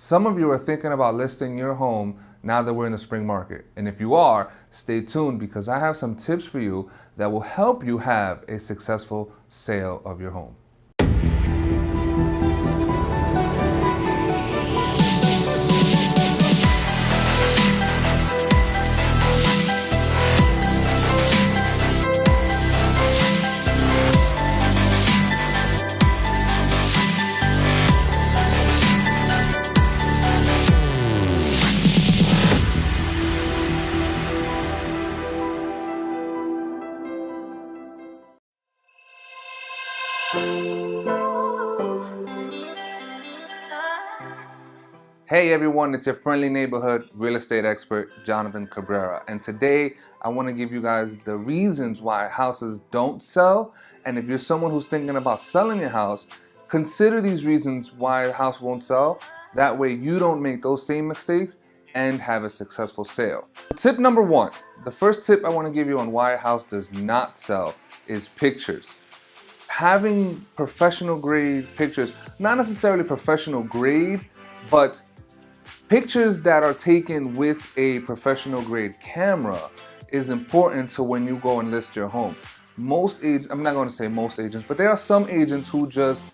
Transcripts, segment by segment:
Some of you are thinking about listing your home now that we're in the spring market. And if you are, stay tuned because I have some tips for you that will help you have a successful sale of your home. Hey everyone, it's your friendly neighborhood real estate expert, Jonathan Cabrera. And today I want to give you guys the reasons why houses don't sell. And if you're someone who's thinking about selling your house, consider these reasons why a house won't sell. That way you don't make those same mistakes and have a successful sale. Tip number one, the first tip I want to give you on why a house does not sell is pictures. Having professional grade pictures, not necessarily professional grade, but pictures that are taken with a professional grade camera is important to when you go and list your home. I'm not going to say most agents, but there are some agents who just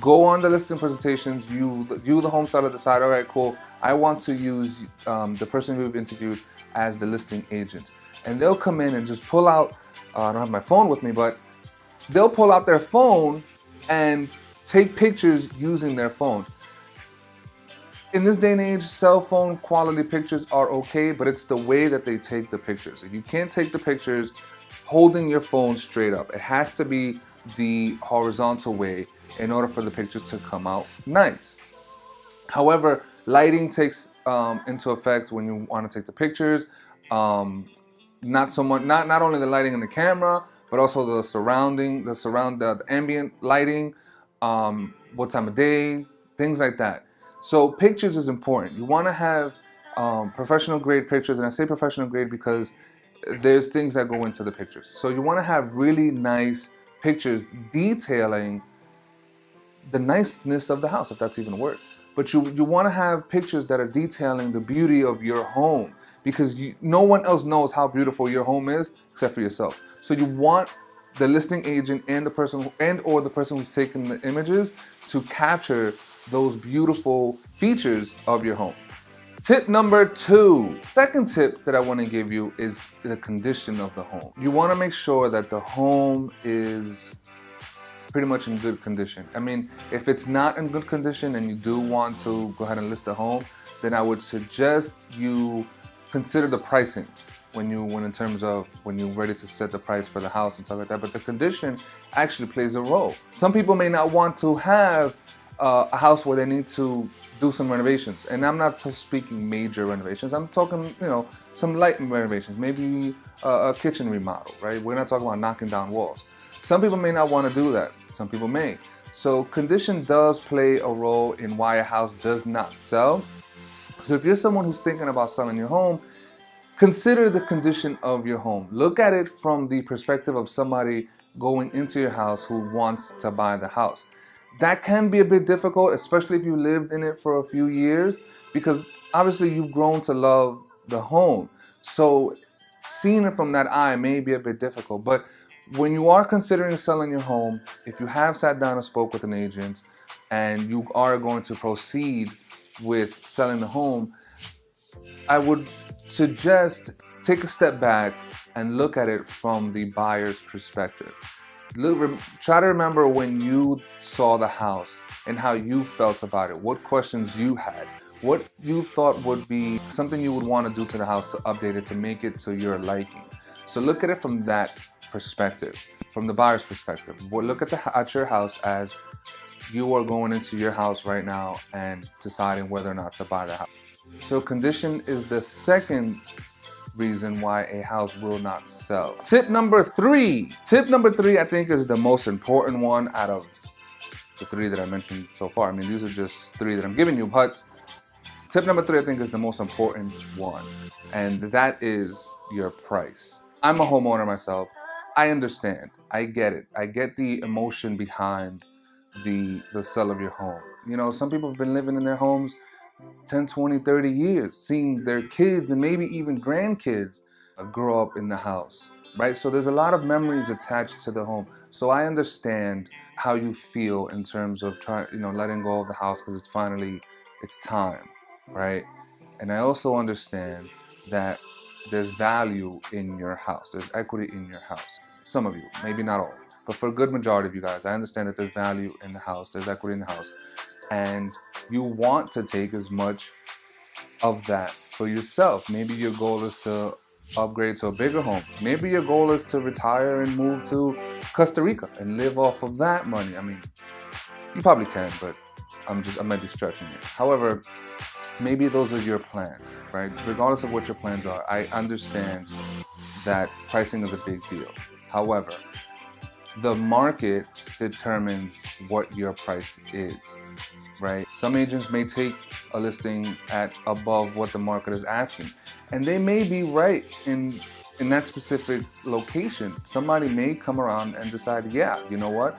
go on the listing presentations, you the home seller decide, all right, cool, I want to use the person we've interviewed as the listing agent. And they'll come in and just pull out, I don't have my phone with me, but they'll pull out their phone and take pictures using their phone. In this day and age, cell phone quality pictures are okay, but it's the way that they take the pictures. You can't take the pictures holding your phone straight up. It has to be the horizontal way in order for the pictures to come out nice. However, lighting takes into effect when you want to take the pictures. Not so much, not only the lighting in the camera, but also the ambient lighting, what time of day, things like that. So pictures is important. You want to have professional grade pictures, and I say professional grade because there's things that go into the pictures. So you want to have really nice pictures detailing the niceness of the house, if that's even a word. But you want to have pictures that are detailing the beauty of your home, because no one else knows how beautiful your home is except for yourself. So you want the listing agent and the person who's taking the images to capture those beautiful features of your home. Tip number two. Second tip that I want to give you is the condition of the home. You want to make sure that the home is pretty much in good condition. I mean, if it's not in good condition and you do want to go ahead and list a home, then I would suggest you consider the pricing when you're ready to set the price for the house and stuff like that. But the condition actually plays a role. Some people may not want to have a house where they need to do some renovations, and I'm not speaking major renovations. I'm talking, some light renovations, maybe a kitchen remodel, right? We're not talking about knocking down walls. Some people may not want to do that. Some people may. So condition does play a role in why a house does not sell. So if you're someone who's thinking about selling your home, consider the condition of your home. Look at it from the perspective of somebody going into your house who wants to buy the house. That can be a bit difficult, especially if you lived in it for a few years, because obviously you've grown to love the home. So seeing it from that eye may be a bit difficult. But when you are considering selling your home, if you have sat down and spoke with an agent and you are going to proceed with selling the home, I would suggest take a step back and look at it from the buyer's perspective. Try to remember when you saw the house and how you felt about it, what questions you had, what you thought would be something you would want to do to the house to update it, to make it to your liking. So look at it from that perspective, from the buyer's perspective. Look at your house as you are going into your house right now and deciding whether or not to buy the house. So condition is the second reason why a house will not sell. Tip number three. Tip number three, I think, is the most important one out of the three that I mentioned so far. I mean, these are just three that I'm giving you, but tip number three, I think, is the most important one, and that is your price. I'm a homeowner myself. I understand. I get it. I get the emotion behind the sale of your home. Some people have been living in their homes 10, 20, 30 years, seeing their kids and maybe even grandkids grow up in the house, right? So there's a lot of memories attached to the home. So I understand how you feel in terms of trying, letting go of the house because it's time, right? And I also understand that there's value in your house. There's equity in your house. Some of you, maybe not all, but for a good majority of you guys, I understand that there's value in the house. There's equity in the house. And you want to take as much of that for yourself. Maybe your goal is to upgrade to a bigger home. Maybe your goal is to retire and move to Costa Rica and live off of that money. I mean, you probably can, but I might be stretching it. However, maybe those are your plans, right? Regardless of what your plans are, I understand that pricing is a big deal. However, the market determines what your price is, right? Some agents may take a listing at above what the market is asking, and they may be right in that specific location. Somebody may come around and decide, yeah, you know what?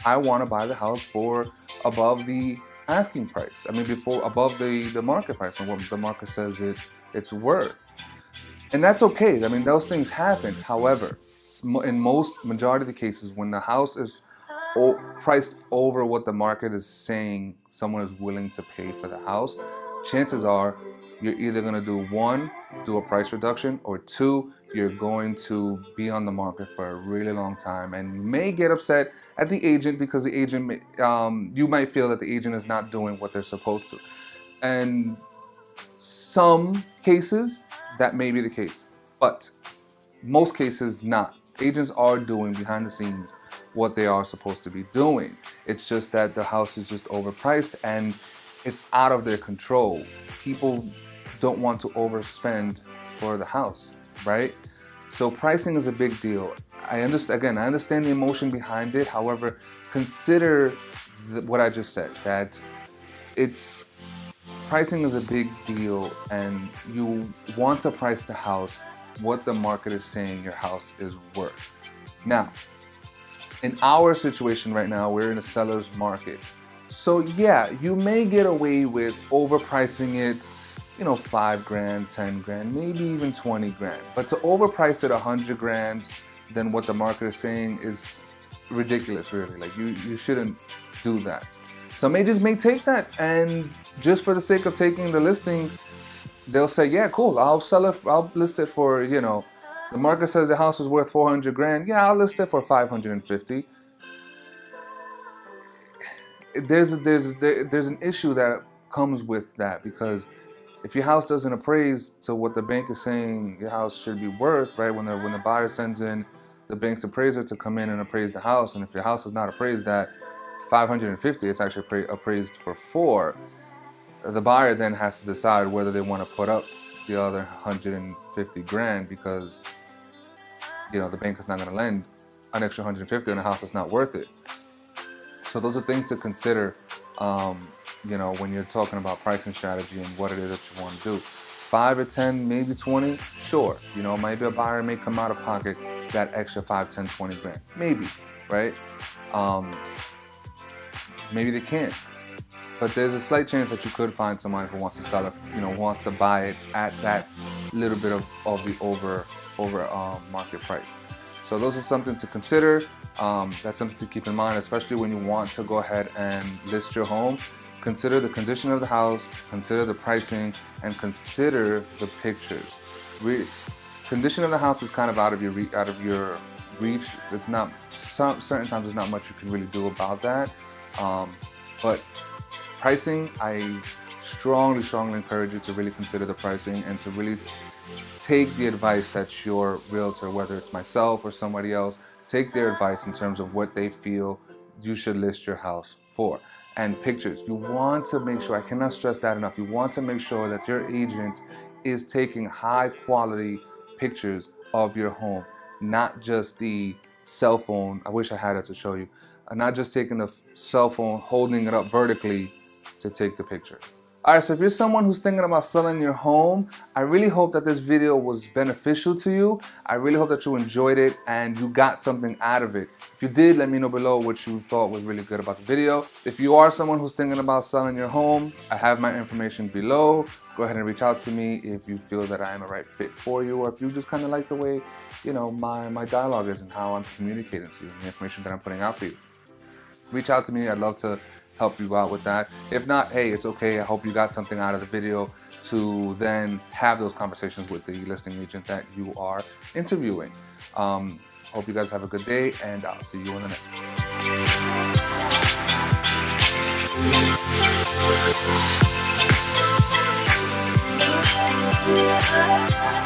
I want to buy the house for above the asking price. I mean, above the market price and what the market says it's worth. And that's okay. I mean, those things happen. However, in majority of the cases, when the house is priced over what the market is saying someone is willing to pay for the house, chances are you're either going to do a price reduction, or two, you're going to be on the market for a really long time, and you may get upset at the agent because the agent, you might feel that the agent is not doing what they're supposed to. And some cases, that may be the case, but most cases not. Agents are doing behind the scenes what they are supposed to be doing. It's just that the house is just overpriced and it's out of their control. People don't want to overspend for the house, right? So pricing is a big deal. I understand the emotion behind it. However, consider what I just said, that pricing is a big deal, and you want to price the house what the market is saying your house is worth. Now, in our situation right now, we're in a seller's market. So yeah, you may get away with overpricing it, $5 grand, 10 grand, maybe even 20 grand. But to overprice it 100 grand than what the market is saying is ridiculous, really. Like you shouldn't do that. Some agents may take that, and just for the sake of taking the listing, they'll say, yeah, cool, I'll list it for, the market says the house is worth 400 grand. Yeah, I'll list it for 550. There's an issue that comes with that, because if your house doesn't appraise to what the bank is saying your house should be worth, right? When the buyer sends in the bank's appraiser to come in and appraise the house, and if your house is not appraised at 550, it's actually appraised for 4. The buyer then has to decide whether they want to put up the other 150 grand, because the bank is not going to lend an extra 150 on a house that's not worth it. So those are things to consider, when you're talking about pricing strategy and what it is that you want to do. 5 or 10, maybe 20, sure. Maybe a buyer may come out of pocket that extra 5, 10, 20 grand, maybe, right? Maybe they can't. But there's a slight chance that you could find somebody who wants to sell it, wants to buy it at that little bit of the over market price. So those are something to consider. That's something to keep in mind, especially when you want to go ahead and list your home. Consider the condition of the house, consider the pricing, and consider the pictures. Condition of the house is kind of out of your reach. It's not, certain times there's not much you can really do about that. But pricing, I strongly encourage you to really consider the pricing and to really take the advice that your realtor, whether it's myself or somebody else, take their advice in terms of what they feel you should list your house for. And pictures, you want to make sure, I cannot stress that enough, you want to make sure that your agent is taking high quality pictures of your home, not just the cell phone. I wish I had it to show you. Not just taking the cell phone, holding it up vertically to take the picture. Alright, so if you're someone who's thinking about selling your home, I really hope that this video was beneficial to you. I really hope that you enjoyed it and you got something out of it. If you did, let me know below what you thought was really good about the video. If you are someone who's thinking about selling your home, I have my information below. Go ahead and reach out to me if you feel that I am a right fit for you, or if you just kind of like the way, you know, my dialogue is and how I'm communicating to you and the information that I'm putting out for you. Reach out to me. I'd love to help you out with that. If not, hey, it's okay. I hope you got something out of the video to then have those conversations with the listing agent that you are interviewing. Hope you guys have a good day, and I'll see you in the next one.